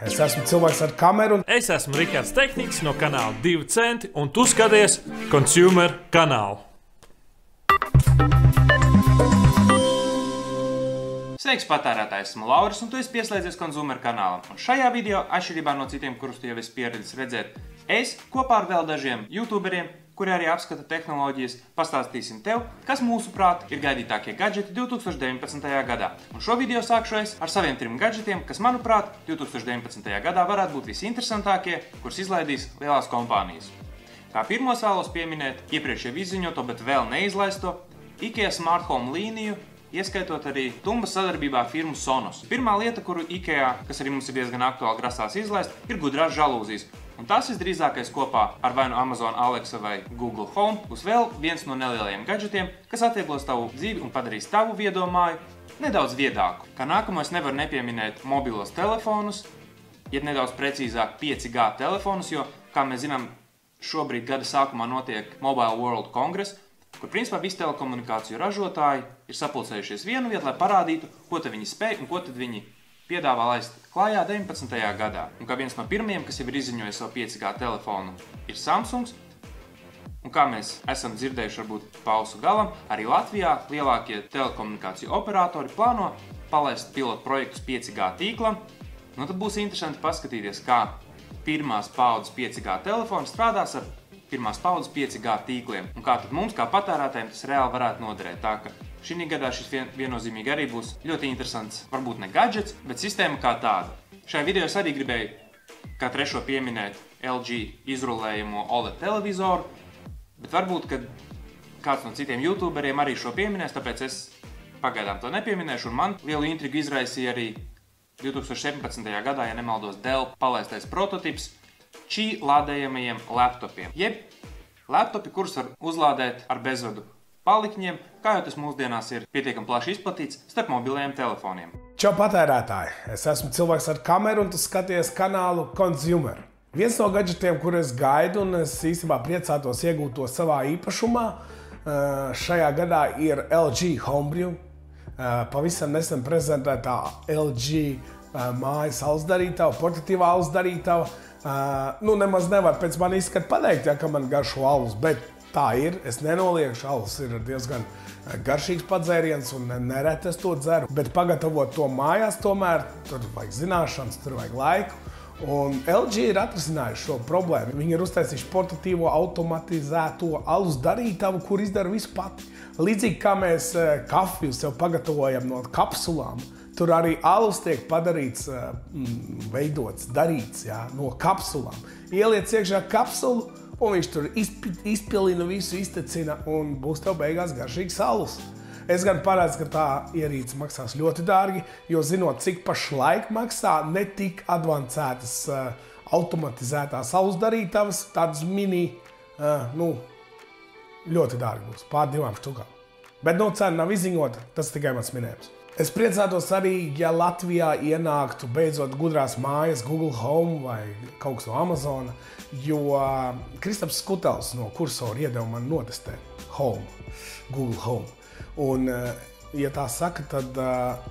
Es esmu cilvēks ar kameru. Es esmu Rikards Tehniks no kanāla 2 centi, un tu skaties Consumer kanālu. Sveiks, patērētājs! Esmu Lauris, un tu esi pieslēdzies Consumer kanālam. Un šajā video, atšķirībā no citiem, kurus tu jau esi pieredzis redzēt, es kopā ar vēl dažiem youtuberiem, kuri arī apskata tehnoloģijas, pastāstīsim tev, kas mūsuprāt ir gaidītākie gadžeti 2019. gadā. Un šo video sākšu es ar saviem 3 gadžetiem, kas, manuprāt, 2019. gadā varētu būt visinteresantākie, kurus izlaidīs lielās kompānijas. Kā pirmos vēlos pieminēt iepriekš jau izziņoto, bet vēl neizlaisto IKEA Smart Home līniju, ieskaitot arī tumbas sadarbībā ar firmu Sonos. Pirmā lieta, kuru IKEA, kas arī mums ir diezgan aktuāli, grasās izlaist, ir gudrās žalūzijas. Un tas visdrīzākais kopā ar vai nu Amazon Alexa vai Google Home būs vēl viens no nelielajiem gadžetiem, kas atvieglos tavu dzīvi un padarīs tavu viedo māju nedaudz viedāku. Kā nākamo es nevaru nepieminēt mobilos telefonus, jeb nedaudz precīzāk 5G telefonus, jo, kā mēs zinām, šobrīd gada sākumā notiek Mobile World Congress, kur principā visi telekomunikāciju ražotāji ir sapulcējušies vienu vietu, lai parādītu, ko tad viņi spēj un ko tad viņi piedāvā laist klājā 19. gadā. Un kā viens no pirmajiem, kas jau ir izziņojis savu 5G telefonu, ir Samsungs. Un kā mēs esam dzirdējuši varbūt pausu galam, arī Latvijā lielākie telekomunikāciju operatori plāno palaist pilotu projektus 5G tīklam. Nu tad būs interesanti paskatīties, kā pirmās paudzes 5G telefoni strādās ar pirmās paudzes 5G tīkliem. Un kā tad mums, kā patērētājiem, tas reāli varētu noderēt. Tā ka šī gadā šis viennozīmīgi arī būs ļoti interesants, varbūt ne gadžets, bet sistēma kā tāda. Šajā video es arī gribēju kā trešo pieminēt LG izrulējumu OLED televizoru, bet varbūt, kad kāds no citiem youtuberiem arī šo pieminēs, tāpēc es pagaidām to nepieminēšu, un man lielu intrigu izraisīja arī 2017. gadā, ja nemaldos, Dell palaistais prototips Qi lādējamajiem laptopiem, jeb laptopi, kurus var uzlādēt ar bezvadu palikņiem, kā jau tas mūsdienās ir pietiekami plaši izplatīts starp mobilajiem telefoniem. Čau patērētāji! Es esmu cilvēks ar kameru, un tu skaties kanālu Consumer. Viens no gadžetiem, kur es gaidu, un es īstenībā priecātos iegūt to savā īpašumā, šajā gadā ir LG Homebrew. Pavisam nesen prezentētā LG mājas alus darītava, portatīvā alus darītava. Nu, nemaz nevar pēc man izskata pateikt, ja, ka man garšo alus, bet tā ir. Es nenoliekšu, alus ir diezgan garšīgs padzēriens un nereti es to dzeru. Bet pagatavot to mājās tomēr, tur vajag zināšanas, tur vajag laiku. Un LG ir atrisinājuši šo problēmu. Viņi ir uztaisījuši portatīvo automatizēto alus darītavu, kur izdara visu pati. Līdzīgi kā mēs kafiju sev pagatavojam no kapsulām, tur arī alus tiek padarīts, veidots, darīts, jā, no kapsulām. Ieliec iekšā kapsulu, un viņš tur izpilina visu, iztecina, un būs tev beigās garšīgs alus. Es gan parādzu, ka tā ierīce maksās ļoti dārgi, jo zinot, cik pašlaik maksā ne tik advancētas automatizētās alus darītavas, tādas mini, ļoti dārgi būs, pār 2 štukām. Bet cena nav izziņota, tas tikai mans minējums. Es priecātos arī, ja Latvijā ienāktu beidzot gudrās mājas Google Home vai kaut kas no Amazona, jo Kristaps Skutels no kursora iedeva man notestēt Google Home. Un, ja tā saka, tad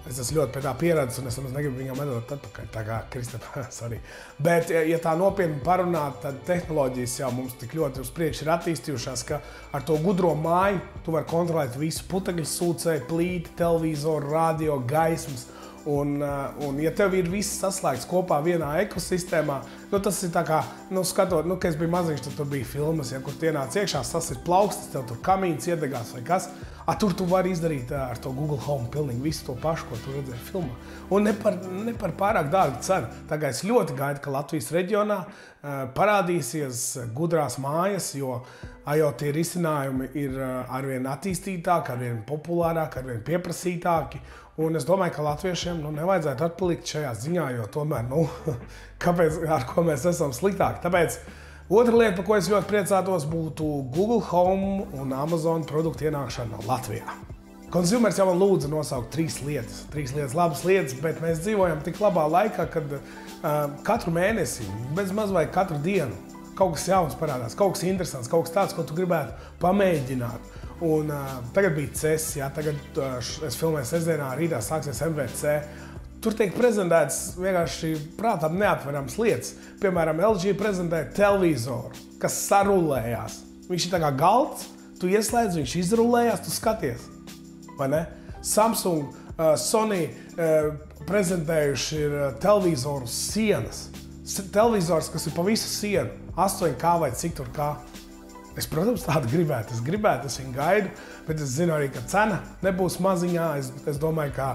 es esmu ļoti pie tā pieredzis, un es nemaz negribu viņam atdot atpakaļ, tā kā Kristap, sorry. Bet, ja tā nopietni parunāt, tad tehnoloģijas jau mums tik ļoti uz priekšu ir attīstījušās, ka ar to gudro māju tu vari kontrolēt visu putekļu sūcēju, plīti, televizoru, radio, gaismas. Un ja tev ir viss saslēgts kopā vienā ekosistēmā, tas ir tā kā, skatot, ka es biju maziņš, tad tur bija filmas, ja, kur tienāc iekšā, tas ir plaukstas, tev tur kamīns iedegās vai kas. Tur tu vari izdarīt ar to Google Home pilnīgi visu to pašu, ko tu redzēji filmā. Un ne par pārāk dārgu cenu. Tagad es ļoti gaidu, ka Latvijas reģionā parādīsies gudrās mājas, jo IoT risinājumi ir arvien attīstītāki, arvien populārāki, arvien pieprasītāki. Un es domāju, ka latviešiem nevajadzētu atpalikt šajā ziņā, jo tomēr, kāpēc, ar ko mēs esam sliktāki. Tāpēc otra lieta, par ko es ļoti priecātos, būtu Google Home un Amazon produktu ienākšana Latvijā. Consumers jau man lūdza nosaukt 3 lietas. 3 lietas, labas lietas, bet mēs dzīvojam tik labā laikā, kad katru mēnesi, bez maz vai katru dienu, kaut kas jauns parādās, kaut kas interesants, kaut kas tāds, ko tu gribētu pamēģināt. Un tagad bija CES, jā, tagad es filmēju sestdienā, rītā sāksies MVC. tur tiek prezentētas vienkārši prātām neaptverams lietas. Piemēram, LG prezentē televizoru, kas sarulējās. Viņš ir tā kā galds, tu ieslēdz, viņš izrulējās, tu skaties. Vai ne? Samsung, Sony prezentējuši ir televizoru sienas. Televizors, kas ir pa visu sienu, 8K vai cik tur kā. Es, protams, tādu gribētu. Es viņu gaidu, bet es zinu arī, ka cena nebūs maziņā. Es domāju, ka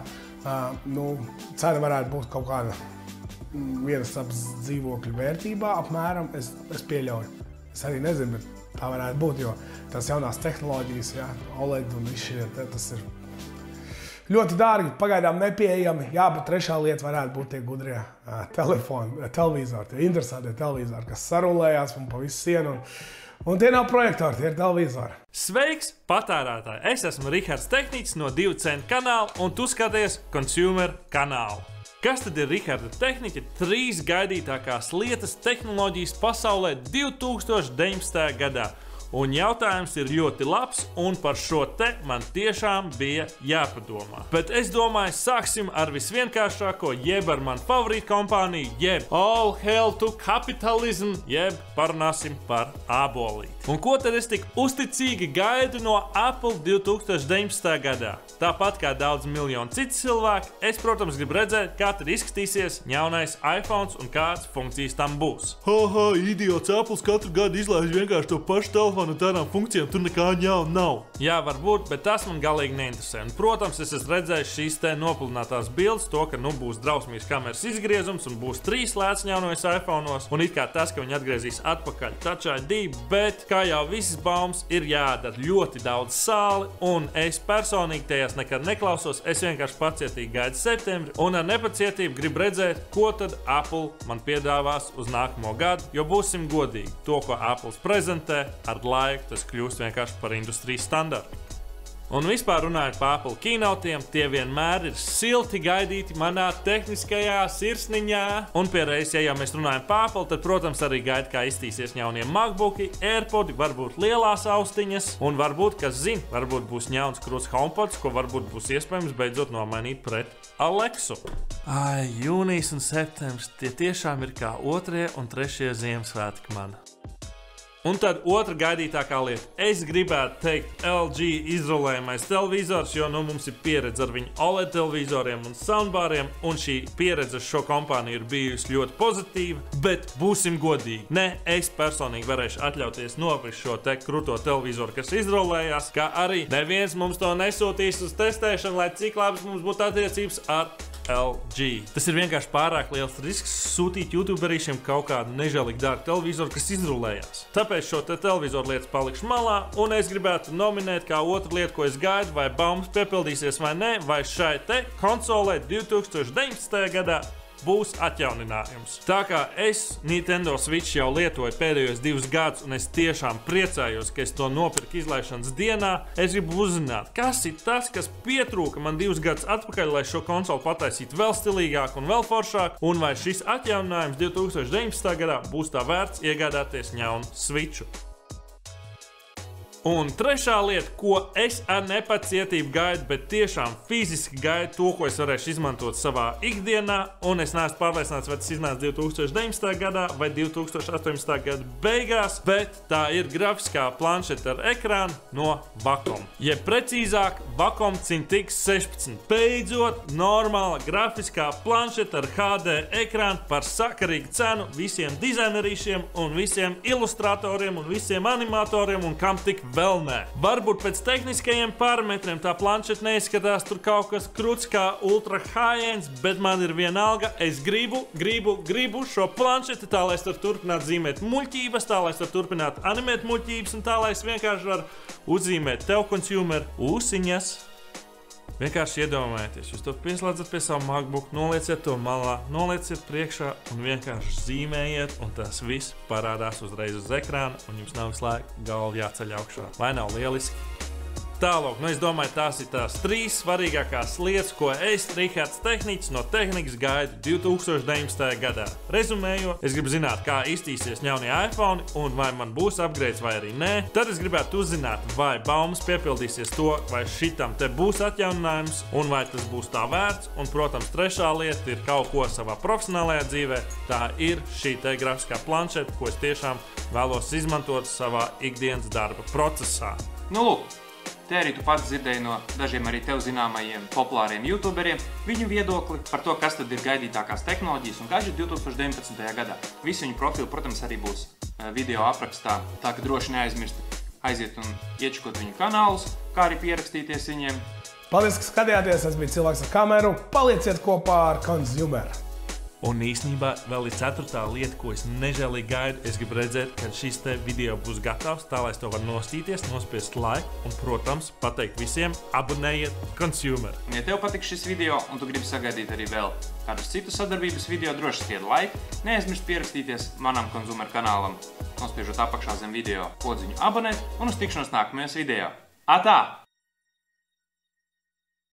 cena varētu būt kaut kāda vienas tapas dzīvokļu vērtībā apmēram. Es pieļauju. Es arī nezinu, bet tā varētu būt, jo tās jaunās tehnoloģijas, OLED un viss šie, tas ir ļoti dārgi, pagaidām nepieejami. Jā, bet trešā lieta varētu būt tie gudrie televizori, tie interesantie televizori, kas sarulējās un pa visu sienu. Un tie nav projektori, tie ir televizori. Sveiks, patērētāji! Es esmu Rihards Tehniķis no 2 Centi kanāla, un tu skaties Consumer kanālu. Kas tad ir Riharda Tehniķa 3 gaidītākās lietas tehnoloģijas pasaulē 2019. gadā? Un jautājums ir ļoti labs, un par šo te man tiešām bija jāpadomā. Bet es domāju, sāksim ar visvienkāršāko, jeb ar manu favorītu kompāniju, jeb All Hail to Capitalism, jeb parunāsim par ābolīti. Un ko tad es tik uzticīgi gaidu no Apple 2019. gadā? Tāpat kā daudz miljonu citu cilvēku, es, protams, gribu redzēt, kā tad izskatīsies jaunais iPhones un kādas funkcijas tam būs. Idiots, Apples katru gadu izlaiž vienkārši to pašu telefonu un tādām funkcijām, tur nekā jauna nav. Jā, varbūt, bet tas man galīgi neinteresē. Un, protams, es esmu redzējis šīs te nopludinātās bildes, to, ka būs drausmīgs kameras izgriezums un būs 3 lēts jaunajos iPhone'os, un it kā tas, ka viņi atgriezīs atpakaļ Touch ID, bet, kā jau visas baumas, ir jādara ļoti daudz sāli, un es personīgi tajās nekad neklausos, es vienkārši pacietīgi gaidu septembri, un ar nepacietību gribu redzēt, ko tad Apple man piedāvās uz nākamo gadu, jo būsim godīgi, to, ko Apple prezentē, ar laiku tas kļūst vienkārši par industrijas standartu. Un vispār runājot par Apple keynoteiem, tie vienmēr ir silti gaidīti manā tehniskajā sirsniņā. Un pierreiz, ja jau mēs runājam par Apple, tad, protams, arī gaida, kā iztīsies jaunie MacBooki, AirPodi, varbūt lielās austiņas, un varbūt, kas zina, varbūt būs jauns krūts HomePods, ko varbūt būs iespējams beidzot nomainīt pret Alexu. Jūnijas un septembris, tie tiešām ir kā 2. un 3. Ziemassvētki man. Un tad otra gaidītākā lieta. Es gribētu teikt LG izrulējamais televizors, jo mums ir pieredze ar viņu OLED televizoriem un soundbariem, un šī pieredze ar šo kompāniju ir bijusi ļoti pozitīva, bet būsim godīgi. Ne, es personīgi varēšu atļauties nopirkt šo te kruto televizoru, kas izrulējās, kā arī neviens mums to nesūtīs uz testēšanu, lai cik labas mums būtu attiecības ar LG. Tas ir vienkārši pārāk liels risks sūtīt youtuberīšiem kaut kādu nežēlīgi dārgu televizoru, kas izrulējās. Tāpēc šo te televizoru lietas palikšu malā, un es gribētu nominēt kā otru lietu, ko es gaidu, vai baumas piepildīsies vai nē, vai šai te konsolē 2019. gadā būs atjauninājums. Tā kā es Nintendo Switch jau lietoju pēdējos 2 gadus, un es tiešām priecājos, ka es to nopirku izlaišanas dienā, es gribu uzzināt, kas ir tas, kas pietrūka man 2 gadus atpakaļ, lai šo konsoli pataisītu vēl stilīgāk un vēl foršāk, un vai šis atjauninājums 2019. gadā būs tā vērts iegādāties jaunu Switchu. Un trešā lieta, ko es ar nepacietību gaidu, bet tiešām fiziski gaidu to, ko es varēšu izmantot savā ikdienā, un es neesmu pārliecināts, vai tas iznāca 2019. gadā vai 2018. gada beigās, bet tā ir grafiskā planšeta ar ekrānu no Wacom. Jeb precīzāk, Wacom Cintiq 16. Beidzot, normāla grafiskā planšeta ar HD ekrānu par sakarīgu cenu visiem dizainerīšiem un visiem ilustratoriem un visiem animatoriem un kam tik vēl nē. Varbūt pēc tehniskajiem parametriem tā planšeta neizskatās tur kaut kas kruts kā ultra high-ends, bet man ir vienalga, es gribu šo planšeti tā, lai es varu turpināt zīmēt muļķības, tā, lai es varu turpināt animēt muļķības un tā, lai es vienkārši varu uzzīmēt tev consumer ūsiņas. Vienkārši iedomājieties, jūs to pieslēdzat pie savu MacBook, nolieciet to malā, nolieciet priekšā un vienkārši zīmējiet, un tas viss parādās uzreiz uz ekrāna, un jums nav visu laiku galva jāceļ augšā. Vai nav lieliski? Tālāk, es domāju, tās ir tās 3 svarīgākās lietas, ko es, Rihards Tehniķis, no tehnikas gaidu 2019. gadā. Rezumējot, es gribu zināt, kā iztīsies jaunie iPhone un vai man būs upgrades vai arī nē. Tad es gribētu uzzināt, vai baumas piepildīsies to, vai šitam te būs atjauninājums un vai tas būs tā vērts. Un, protams, trešā lieta ir kaut ko savā profesionālajā dzīvē. Tā ir šī te grafiskā planšeta, ko es tiešām vēlos izmantot savā ikdienas darba procesā. Nu, lūk, te arī tu pats dzirdēji no dažiem arī tev zināmajiem populāriem youtuberiem viņu viedokli par to, kas tad ir gaidītākās tehnoloģijas un gadgeti 2019. gadā. Visi viņu profili, protams, arī būs video aprakstā, tā ka droši neaizmirst aiziet un iečukot viņu kanālus, kā arī pierakstīties viņiem. Paldies, ka skatījāties, es biju cilvēks ar kameru, palieciet kopā ar Consumer. Un īstenībā vēl ir 4. lieta, ko es nežēlīgi gaidu. Es gribu redzēt, kad šis te video būs gatavs, tā lai es to varu nostīties, nospiest like un, protams, pateikt visiem, abonējiet Consumer. Ja tev patiks šis video un tu gribi sagaidīt arī vēl kādus citus sadarbības video, droši spied like, neaizmirst pierakstīties manam Consumer kanālam, nospiežot apakšā zem video podziņu abonēt un uz tikšanos nākamajos video. Atā!